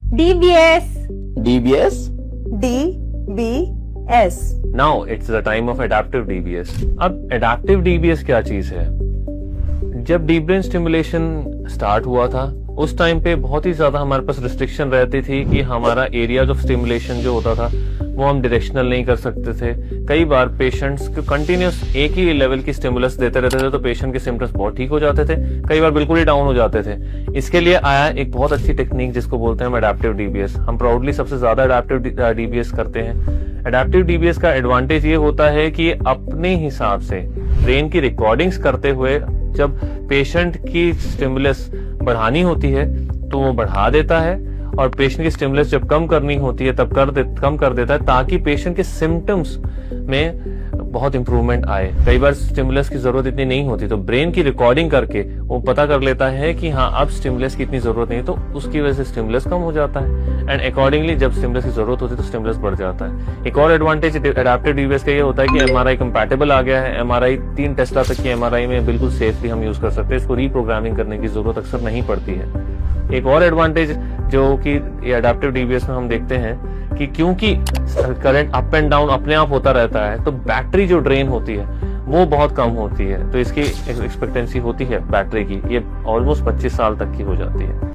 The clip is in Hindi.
DBS. DBS? DBS. Now it's the time of adaptive DBS. अब एडेप्टिव डीबीएस क्या चीज है? जब डीप ब्रेन स्टिमुलेशन स्टार्ट हुआ था उस टाइम पे बहुत ही ज्यादा हमारे पास रिस्ट्रिक्शन रहती थी कि हमारा एरियाज ऑफ स्टिमुलेशन जो होता था वो हम डायरेक्शनल नहीं कर सकते थे। कई बार पेशेंट्स को कंटिन्यूस एक ही लेवल की स्टिमुलस देते रहते थे तो पेशेंट के सिम्टम्स बहुत ठीक हो जाते थे, कई बार बिल्कुल ही डाउन हो जाते थे। इसके लिए आया एक बहुत अच्छी टेक्निक जिसको बोलते हैं हम एडेप्टिव डीबीएस। हम प्राउडली सबसे ज्यादा एडेप्टिव डीबीएस करते हैं। एडेप्टिव डीबीएस का एडवांटेज ये होता है कि अपने हिसाब से ब्रेन की रिकॉर्डिंग्स करते हुए जब पेशेंट की स्टिमुलस बढ़ानी होती है तो वो बढ़ा देता है और पेशेंट की स्टिमुलस जब कम करनी होती है तब कम कर देता है ताकि पेशेंट के सिम्टम्स में बहुत इंप्रूवमेंट आए। कई बार स्टिमुलस की जरूरत इतनी नहीं होती तो ब्रेन की रिकॉर्डिंग करके वो पता कर लेता है कि हाँ अब स्टिमुलस की इतनी जरूरत नहीं है तो उसकी वजह से स्टिमुलस कम हो जाता है एंड अकॉर्डिंगली जब स्टिमुलस की जरूरत होती है तो स्टिमुलस बढ़ जाता है। एक और एडवांटेज एडेप्टिव डीबीएस का ये होता है कि एमआरआई कंपैटिबल आ गया है। एमआरआई 3 टेस्ला तक की एमआरआई में बिल्कुल सेफली हम यूज कर सकते हैं। इसको रीप्रोग्रामिंग करने की जरूरत अक्सर नहीं पड़ती है। एक और एडवांटेज जो कि एडेप्टिव डीबीएस में हम देखते हैं कि क्योंकि करंट अप एंड डाउन अपने आप होता रहता है तो बैटरी जो ड्रेन होती है वो बहुत कम होती है। तो इसकी एक्सपेक्टेंसी होती है बैटरी की ये ऑलमोस्ट 25 साल तक की हो जाती है।